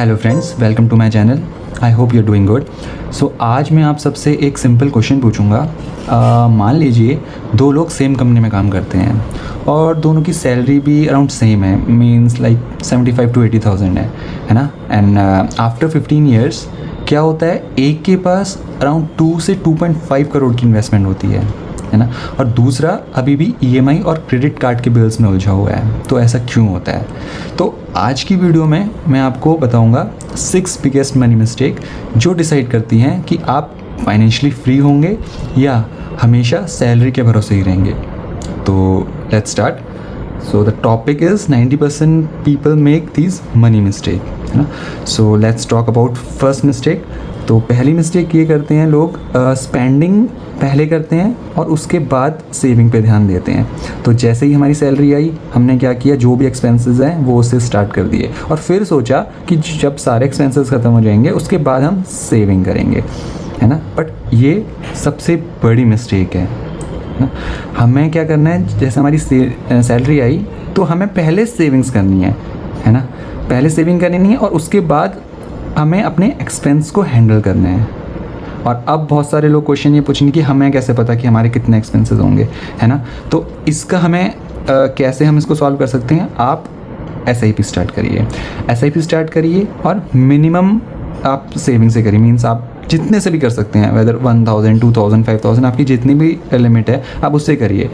Hello friends, welcome to my channel. I hope you are doing good. So आज मैं आप सबसे एक सिंपल क्वेश्चन पूछूंगा। मान लीजिए दो लोग सेम कंपनी में काम करते हैं और दोनों की सैलरी भी अराउंड सेम है, मींस लाइक 75 to 80,000 है ना। एंड आफ्टर 15 ईयर्स क्या होता है, एक के पास अराउंड 2 से 2.5 करोड़ की इन्वेस्टमेंट होती है ना, और दूसरा अभी भी ईएमआई और क्रेडिट कार्ड के बिल्स में उलझा हुआ है। तो ऐसा क्यों होता है? तो आज की वीडियो में मैं आपको बताऊंगा 6 बिगेस्ट मनी मिस्टेक जो डिसाइड करती हैं कि आप फाइनेंशियली फ्री होंगे या हमेशा सैलरी के भरोसे ही रहेंगे। तो let's start. So the topic is 90% people make these money mistake, है ना। So let's talk about first mistake. तो पहली मिस्टेक ये करते हैं लोग, स्पेंडिंग पहले करते हैं और उसके बाद सेविंग पे ध्यान देते हैं। तो जैसे ही हमारी सैलरी आई, हमने क्या किया, जो भी एक्सपेंसेस हैं वो उससे स्टार्ट कर दिए और फिर सोचा कि जब सारे एक्सपेंसेस ख़त्म हो जाएंगे उसके बाद हम सेविंग करेंगे, है ना। बट ये सबसे बड़ी मिस्टेक है ना। हमें क्या करना है, जैसे हमारी सैलरी आई तो हमें पहले सेविंग्स करनी है ना। पहले सेविंग करनी है और उसके बाद हमें अपने एक्सपेंस को हैंडल करना है। और अब बहुत सारे लोग क्वेश्चन ये पूछेंगे कि हमें कैसे पता कि हमारे कितने एक्सपेंसेस होंगे, है ना। तो इसका हमें कैसे हम इसको सॉल्व कर सकते हैं, आप एसआईपी स्टार्ट करिए। एसआईपी स्टार्ट करिए और मिनिमम आप सेविंग से करिए, मीन्स आप जितने से भी कर सकते हैं, वेदर 1000, 2000, 5000, आपकी जितनी भी लिमिट है आप उससे करिए,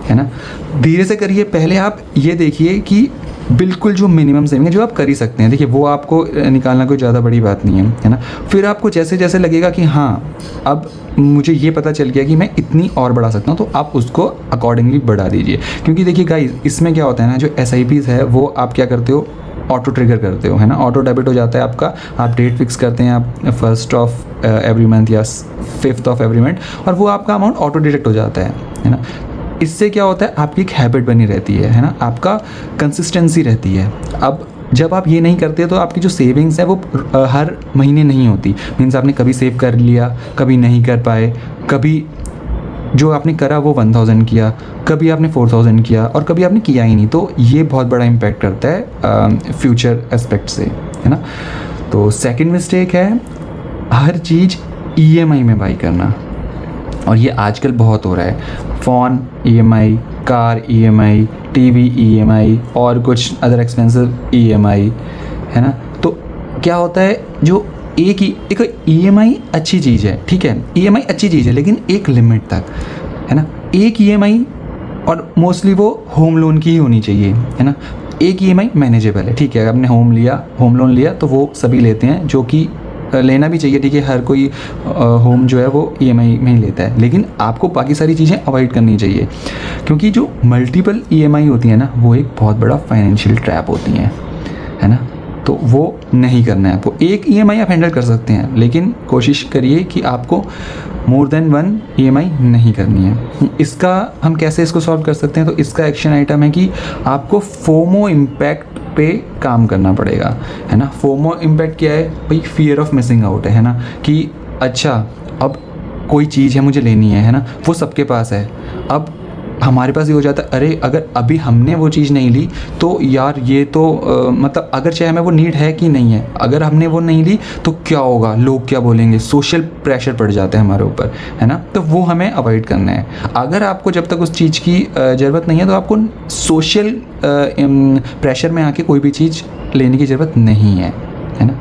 है ना। धीरे से करिए। पहले आप ये देखिए कि बिल्कुल जो मिनिमम सेविंग है जो आप कर ही सकते हैं, देखिए वो आपको निकालना कोई ज़्यादा बड़ी बात नहीं है ना। फिर आपको जैसे जैसे लगेगा कि हाँ अब मुझे ये पता चल गया कि मैं इतनी और बढ़ा सकता हूँ, तो आप उसको अकॉर्डिंगली बढ़ा दीजिए। क्योंकि देखिए गाइस, इसमें क्या होता है ना, जो एसआईपीज़ है वो आप क्या करते हो, ऑटो ट्रिगर करते हो, है ना। ऑटो डेबिट हो जाता है आपका। आप डेट फिक्स करते हैं, आप 1st ऑफ एवरी मंथ या 5th ऑफ एवरी मंथ, और वो आपका अमाउंट ऑटो डिडक्ट हो जाता है ना। इससे क्या होता है, आपकी एक हैबिट बनी रहती है ना, आपका कंसिस्टेंसी रहती है। अब जब आप ये नहीं करते तो आपकी जो सेविंग्स है वो हर महीने नहीं होती। मीन्स आपने कभी सेव कर लिया, कभी नहीं कर पाए, कभी जो आपने करा वो 1000 किया, कभी आपने 4000 किया और कभी आपने किया ही नहीं। तो ये बहुत बड़ा इम्पैक्ट करता है फ्यूचर एस्पेक्ट से, है ना। तो सेकंड मिस्टेक है हर चीज़ ईएमआई में बाई करना, और ये आजकल बहुत हो रहा है। Phone EMI, car EMI, TV EMI और कुछ अदर एक्सपेंसिव ईएमआई, है ना। तो क्या होता है, जो एक ईएमआई अच्छी चीज़ है, ठीक है, ईएमआई अच्छी चीज़ है लेकिन एक लिमिट तक, है ना। एक ईएमआई, और मोस्टली वो होम लोन की ही होनी चाहिए, है ना। एक ईएमआई मैनेजेबल है, ठीक है। अगर आपने होम लोन लिया तो वो सभी लेते हैं, जो कि लेना भी चाहिए, ठीक है। हर कोई होम जो है वो ईएमआई में ही लेता है, लेकिन आपको बाकी सारी चीज़ें अवॉइड करनी चाहिए, क्योंकि जो मल्टीपल ईएमआई होती है ना वो एक बहुत बड़ा फाइनेंशियल ट्रैप होती हैं, है ना। तो वो नहीं करना है आपको। एक ईएमआई आप हैंडल कर सकते हैं, लेकिन कोशिश करिए कि आपको मोर देन 1 ईएमआई नहीं करनी है। इसका हम कैसे इसको सॉल्व कर सकते हैं, तो इसका एक्शन आइटम है कि आपको फोमो इम्पैक्ट पे काम करना पड़ेगा, है ना। फोमो इम्पैक्ट क्या है भाई, फियर ऑफ मिसिंग आउट है ना। कि अच्छा अब कोई चीज़ है मुझे लेनी है ना, वो सबके पास है। अब हमारे पास ये हो जाता है, अरे अगर अभी हमने वो चीज़ नहीं ली तो यार ये तो मतलब अगर चाहे हमें वो नीड है कि नहीं है, अगर हमने वो नहीं ली तो क्या होगा, लोग क्या बोलेंगे, सोशल प्रेशर पड़ जाता है हमारे ऊपर, है ना। तो वो हमें अवॉइड करना है। अगर आपको जब तक उस चीज़ की ज़रूरत नहीं है तो आपको सोशल प्रेशर में आके कोई भी चीज़ लेने की ज़रूरत नहीं है ना।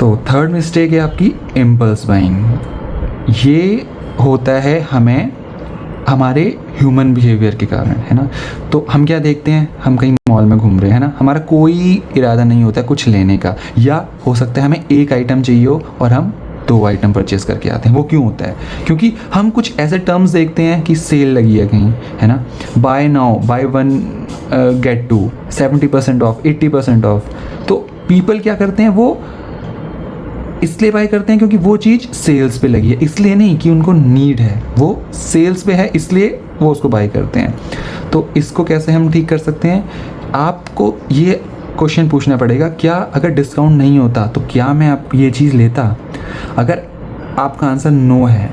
तो थर्ड मिस्टेक है आपकी इम्पल्स बाइंग। ये होता है हमें हमारे ह्यूमन बिहेवियर के कारण, है ना। तो हम क्या देखते हैं, हम कहीं मॉल में घूम रहे हैं ना, हमारा कोई इरादा नहीं होता कुछ लेने का, या हो सकता है हमें एक आइटम चाहिए हो और हम 2 आइटम परचेज़ करके आते हैं। वो क्यों होता है, क्योंकि हम कुछ ऐसे टर्म्स देखते हैं कि सेल लगी है कहीं, है ना, buy now buy 1 get 2, 70% off, 80% off. तो पीपल क्या करते हैं, वो इसलिए बाय करते हैं क्योंकि वो चीज़ सेल्स पे लगी है, इसलिए नहीं कि उनको नीड है, वो सेल्स पे है इसलिए वो उसको बाय करते हैं। तो इसको कैसे हम ठीक कर सकते हैं, आपको ये क्वेश्चन पूछना पड़ेगा, क्या अगर डिस्काउंट नहीं होता तो क्या मैं आप ये चीज़ लेता। अगर आपका आंसर नो है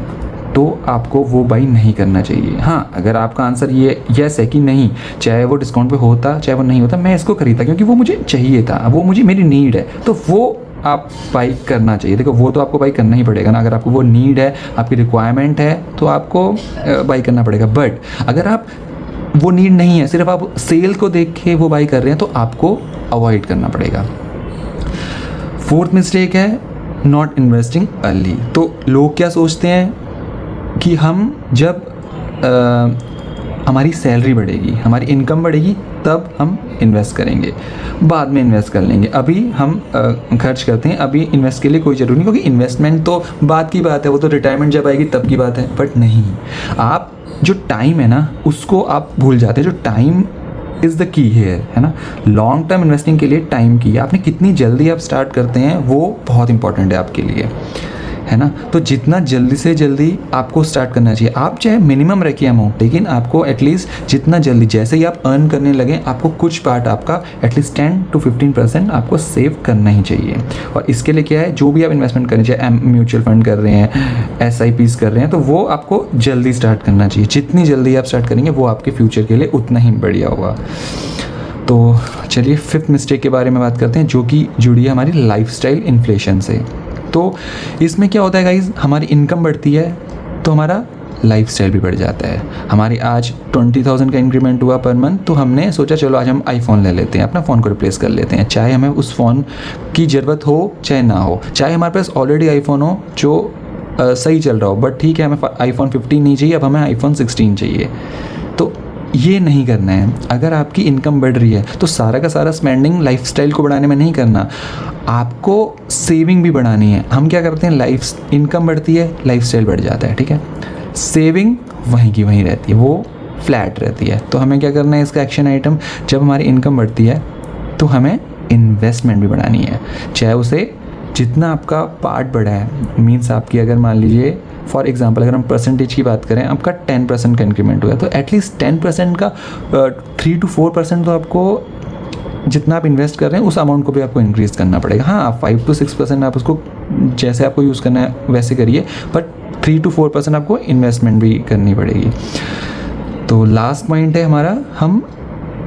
तो आपको वो बाई नहीं करना चाहिए। हाँ, अगर आपका आंसर ये यस है कि नहीं, चाहे वो डिस्काउंट पे होता चाहे वो नहीं होता, मैं इसको खरीदा क्योंकि वो मुझे चाहिए था, वो मुझे मेरी नीड है, तो वो आप बाई करना चाहिए। देखो वो तो आपको बाई करना ही पड़ेगा ना, अगर आपको वो नीड है, आपकी रिक्वायरमेंट है, तो आपको बाई करना पड़ेगा। बट अगर आप वो नीड नहीं है, सिर्फ आप सेल को देख के वो बाई कर रहे हैं, तो आपको अवॉइड करना पड़ेगा। फोर्थ मिस्टेक है नॉट इन्वेस्टिंग अर्ली। तो लोग क्या सोचते हैं कि हम जब हमारी सैलरी बढ़ेगी, हमारी इनकम बढ़ेगी, तब हम इन्वेस्ट करेंगे, बाद में इन्वेस्ट कर लेंगे, अभी हम खर्च करते हैं, अभी इन्वेस्ट के लिए कोई ज़रूरी नहीं, क्योंकि इन्वेस्टमेंट तो बाद की बात है, वो तो रिटायरमेंट जब आएगी तब की बात है। बट नहीं, आप जो टाइम है ना, उसको आप भूल जाते हैं। जो टाइम इज़ द की है ना। लॉन्ग टर्म इन्वेस्टिंग के लिए टाइम की है, आपने कितनी जल्दी आप स्टार्ट करते हैं वो बहुत इंपॉर्टेंट है आपके लिए, है ना। तो जितना जल्दी से जल्दी आपको स्टार्ट करना चाहिए। आप चाहे मिनिमम रखिए अमाउंट, लेकिन आपको एटलीस्ट जितना जल्दी, जैसे ही आप अर्न करने लगें, आपको कुछ पार्ट आपका एटलीस्ट 10 to 15% आपको सेव करना ही चाहिए। और इसके लिए क्या है, जो भी आप इन्वेस्टमेंट करें, चाहे म्यूचुअल फंड कर रहे हैं, SIPs कर रहे हैं, तो वो आपको जल्दी स्टार्ट करना चाहिए। जितनी जल्दी आप स्टार्ट करेंगे वो आपके फ्यूचर के लिए उतना ही बढ़िया होगा। तो चलिए फिफ्थ मिस्टेक के बारे में बात करते हैं, जो कि जुड़ी है हमारी लाइफस्टाइल इन्फ्लेशन से। तो इसमें क्या होता है गाइज, हमारी इनकम बढ़ती है तो हमारा लाइफस्टाइल भी बढ़ जाता है। हमारी आज 20,000 का इंक्रीमेंट हुआ पर मंथ, तो हमने सोचा चलो आज हम आईफोन ले लेते हैं, अपना फ़ोन को रिप्लेस कर लेते हैं, चाहे हमें उस फ़ोन की ज़रूरत हो चाहे ना हो, चाहे हमारे पास ऑलरेडी आईफोन हो जो सही चल रहा हो, बट ठीक है, हमें आईफोन 15 नहीं चाहिए, अब हमें आईफोन 16 चाहिए। तो ये नहीं करना है। अगर आपकी इनकम बढ़ रही है तो सारा का सारा स्पेंडिंग लाइफस्टाइल को बढ़ाने में नहीं करना, आपको सेविंग भी बढ़ानी है। हम क्या करते हैं, इनकम बढ़ती है, लाइफस्टाइल बढ़ जाता है, ठीक है। सेविंग वहीं की वहीं रहती है, वो फ्लैट रहती है। तो हमें क्या करना है, इसका एक्शन आइटम, जब हमारी इनकम बढ़ती है तो हमें इन्वेस्टमेंट भी बढ़ानी है। चाहे उसे जितना आपका पार्ट बढ़ा है, मीन्स आपकी अगर मान लीजिए फॉर एग्जांपल अगर हम परसेंटेज की बात करें, आपका 10% का इंक्रीमेंट हुआ, तो एटलीस्ट 10% का 3 to 4% तो आपको, जितना आप इन्वेस्ट कर रहे हैं उस अमाउंट को भी आपको इंक्रीज़ करना पड़ेगा। हाँ, 5 to 6% आप उसको जैसे आपको यूज़ करना है वैसे करिए, बट 3 to 4% आपको इन्वेस्टमेंट भी करनी पड़ेगी। तो लास्ट पॉइंट है हमारा, हम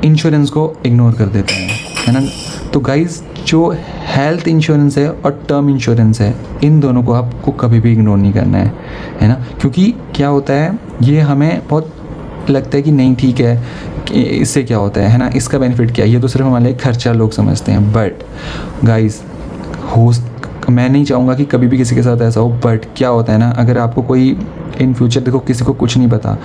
इंश्योरेंस को इग्नोर कर देते हैं, है ना। तो गाइज़, जो हेल्थ इंश्योरेंस है और टर्म इंश्योरेंस है, इन दोनों को आपको कभी भी इग्नोर नहीं करना है ना। क्योंकि क्या होता है, ये हमें बहुत लगता है कि नहीं ठीक है, कि इससे क्या होता है ना, इसका बेनिफिट क्या है, ये तो सिर्फ हमारे लिए खर्चा लोग समझते हैं। बट गाइज़, मैं नहीं चाहूँगा कि कभी भी किसी के साथ ऐसा हो, बट क्या होता है ना, अगर आपको कोई इन फ्यूचर, देखो किसी को कुछ नहीं पता,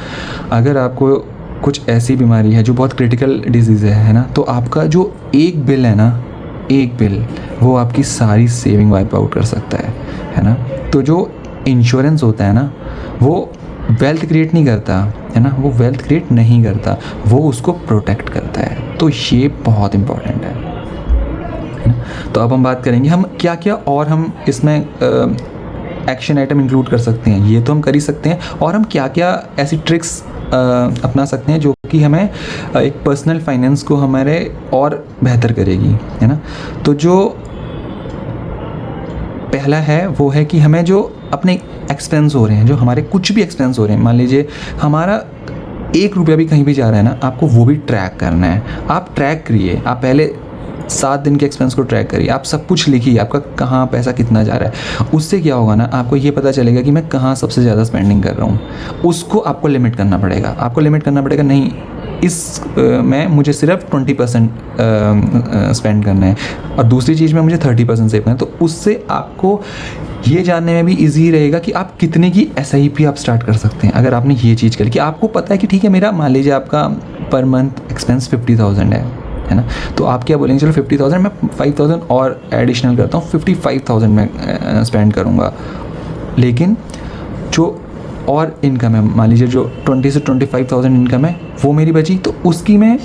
अगर आपको कुछ ऐसी बीमारी है जो बहुत क्रिटिकल डिजीज़ है ना, तो आपका जो एक बिल है ना, एक बिल, वो आपकी सारी सेविंग वाइप आउट कर सकता है ना। तो जो इंश्योरेंस होता है ना, वो वेल्थ क्रिएट नहीं करता, है ना, वो वेल्थ क्रिएट नहीं करता, वो उसको प्रोटेक्ट करता है। तो ये बहुत इम्पॉर्टेंट है ना। तो अब हम बात करेंगे हम क्या क्या और हम इसमें एक्शन आइटम इंक्लूड कर सकते हैं। ये तो हम कर ही सकते हैं, और हम क्या क्या ऐसी ट्रिक्स अपना सकते हैं जो कि हमें एक पर्सनल फाइनेंस को हमारे और बेहतर करेगी, है ना। तो जो पहला है वो है कि हमें जो अपने एक्सपेंस हो रहे हैं, जो हमारे कुछ भी एक्सपेंस हो रहे हैं, मान लीजिए हमारा 1 रुपया भी कहीं भी जा रहा है ना, आपको वो भी ट्रैक करना है। आप ट्रैक करिए, आप पहले 7 दिन के एक्सपेंस को ट्रैक करिए, आप सब कुछ लिखिए, आपका कहाँ पैसा कितना जा रहा है। उससे क्या होगा ना, आपको ये पता चलेगा कि मैं कहाँ सबसे ज़्यादा स्पेंडिंग कर रहा हूँ। उसको आपको लिमिट करना पड़ेगा, नहीं इस में मुझे सिर्फ 20% स्पेंड करना है, और दूसरी चीज़ में मुझे 30% सेव करना है। तो उससे आपको ये जानने में भी ईजी रहेगा कि आप कितने की SIP आप स्टार्ट कर सकते हैं। अगर आपने ये चीज़ कर कि आपको पता है कि ठीक है, मेरा मान लीजिए आपका पर मंथ एक्सपेंस 50,000 है ना, तो आप क्या बोलेंगे, चलो 50,000 मैं 5,000 और एडिशनल करता हूँ, 55,000 में स्पेंड करूँगा। लेकिन जो और इनकम है, मान लीजिए जो 20 से 25,000 इनकम है, वो मेरी बची, तो उसकी मैं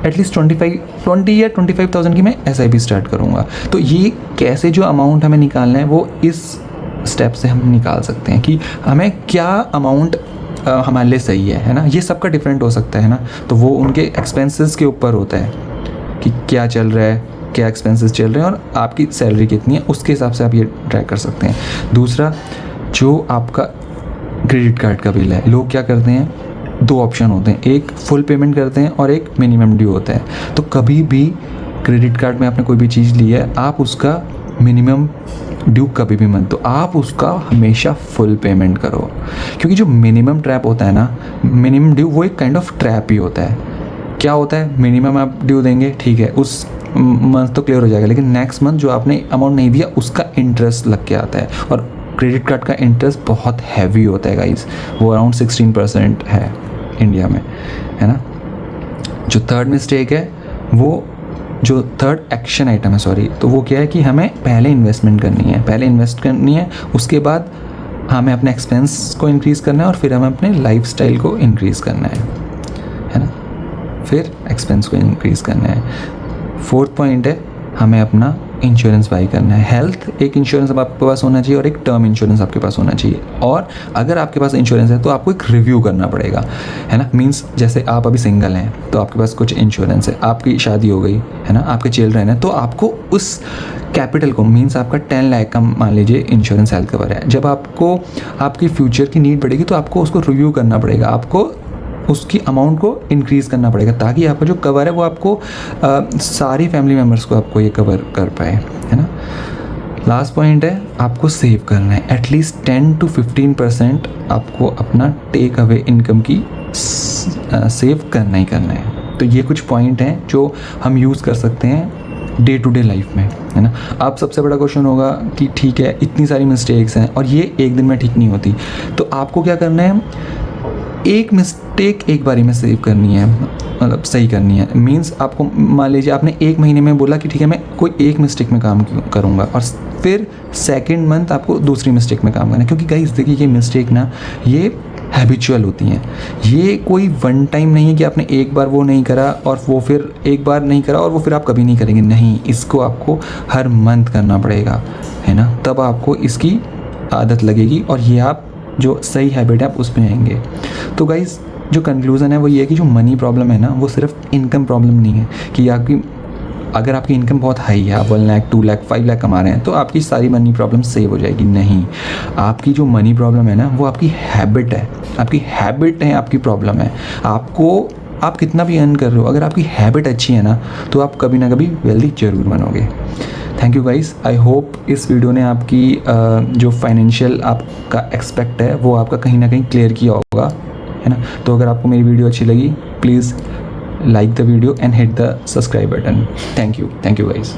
एटलीस्ट 20 या 25,000 की मैं SIP स्टार्ट करूँगा। तो ये कैसे जो अमाउंट हमें निकालना है, वो इस स्टेप से हम निकाल सकते हैं कि हमें क्या अमाउंट हमारे लिए सही है ना। ये सबका डिफरेंट हो सकता है ना, तो वो उनके एक्सपेंसेस के ऊपर होता है कि क्या चल रहा है, क्या एक्सपेंसेस चल रहे हैं, और आपकी सैलरी कितनी है, उसके हिसाब से आप ये ट्रैक कर सकते हैं। दूसरा, जो आपका क्रेडिट कार्ड का बिल है। लोग क्या करते हैं, दो ऑप्शन होते हैं, एक फुल पेमेंट करते हैं और एक मिनिमम ड्यू होता है। तो कभी भी क्रेडिट कार्ड में आपने कोई भी चीज़ ली है, आप उसका मिनिमम ड्यू कभी भी मत दो, आप उसका हमेशा फुल पेमेंट करो। क्योंकि जो मिनिमम ट्रैप होता है ना, मिनिमम ड्यू, वो एक काइंड ऑफ ट्रैप ही होता है। क्या होता है, मिनिमम आप ड्यू देंगे, ठीक है, उस मंथ तो क्लियर हो जाएगा, लेकिन नेक्स्ट मंथ जो आपने अमाउंट नहीं दिया उसका इंटरेस्ट लग के आता है। और क्रेडिट कार्ड का इंटरेस्ट बहुत हैवी होता है गाइस, वो अराउंड 16% है इंडिया में, है ना। जो थर्ड मिस्टेक है, वो जो थर्ड एक्शन आइटम है, सॉरी, तो वो क्या है कि हमें पहले इन्वेस्टमेंट करनी है, पहले इन्वेस्ट करनी है, उसके बाद हमें अपने एक्सपेंस को इंक्रीज़ करना है और फिर हमें अपने लाइफस्टाइल को इंक्रीज़ करना है ना, फिर एक्सपेंस को इंक्रीज़ करना है। फोर्थ पॉइंट है, हमें अपना इंश्योरेंस बाई करना है। हेल्थ एक इंश्योरेंस आपके पास होना चाहिए और एक टर्म इंश्योरेंस आपके पास होना चाहिए। और अगर आपके पास इंश्योरेंस है तो आपको एक रिव्यू करना पड़ेगा, है ना। मींस जैसे आप अभी सिंगल हैं तो आपके पास कुछ इंश्योरेंस है, आपकी शादी हो गई है ना, आपके चिल्ड्रन है, तो आपको उस कैपिटल को, मींस आपका 10 लाख का मान लीजिए इंश्योरेंस हेल्थ कवर है, जब आपको आपकी फ्यूचर की नीड पड़ेगी तो आपको उसको रिव्यू करना पड़ेगा, आपको उसकी अमाउंट को इंक्रीज़ करना पड़ेगा, ताकि आपका जो कवर है वो आपको सारी फैमिली मेम्बर्स को आपको ये कवर कर पाए, है ना। लास्ट पॉइंट है, आपको सेव करना है, एटलीस्ट 10 to 15% आपको अपना टेक अवे इनकम की सेव करना ही करना है। तो ये कुछ पॉइंट हैं जो हम यूज़ कर सकते हैं डे टू डे लाइफ में, है ना। अब सबसे बड़ा क्वेश्चन होगा कि ठीक है, इतनी सारी मिस्टेक्स हैं और ये एक दिन में ठीक नहीं होती, तो आपको क्या करना है, एक मिस्टेक एक बारी में सेव करनी है, मतलब सही करनी है। मींस आपको मान लीजिए आपने एक महीने में बोला कि ठीक है मैं कोई एक मिस्टेक में काम करूँगा, और फिर सेकंड मंथ आपको दूसरी मिस्टेक में काम करना है। क्योंकि गाइस देखिए, ये मिस्टेक ना, ये हैबिचुअल होती हैं, ये कोई वन टाइम नहीं है कि आपने एक बार वो नहीं करा और वो फिर एक बार नहीं करा और वो फिर आप कभी नहीं करेंगे, नहीं, इसको आपको हर मंथ करना पड़ेगा, है ना, तब आपको इसकी आदत लगेगी और ये आप जो सही हैबिट है आप उस पर आएंगे। तो गाइस जो कंक्लूज़न है वो ये है कि जो मनी प्रॉब्लम है ना, वो सिर्फ इनकम प्रॉब्लम नहीं है कि आपकी, अगर आपकी इनकम बहुत हाई है, आप 1 लाख 2 लाख 5 लाख कमा रहे हैं, तो आपकी सारी मनी प्रॉब्लम सेव हो जाएगी, नहीं। आपकी जो मनी प्रॉब्लम है ना, वो आपकी हैबिट है, आपकी हैबिट है, आपकी प्रॉब्लम है। आप कितना भी अर्न कर रहे हो, अगर आपकी हैबिट अच्छी है ना, तो आप कभी ना कभी वेल्दी जरूर बनोगे। Thank you guys, I hope इस वीडियो ने आपकी जो फाइनेंशियल आपका एक्सपेक्ट है वो आपका कहीं ना कहीं क्लियर किया होगा, है ना। तो अगर आपको मेरी वीडियो अच्छी लगी, please like the video and hit the subscribe button. Thank you guys.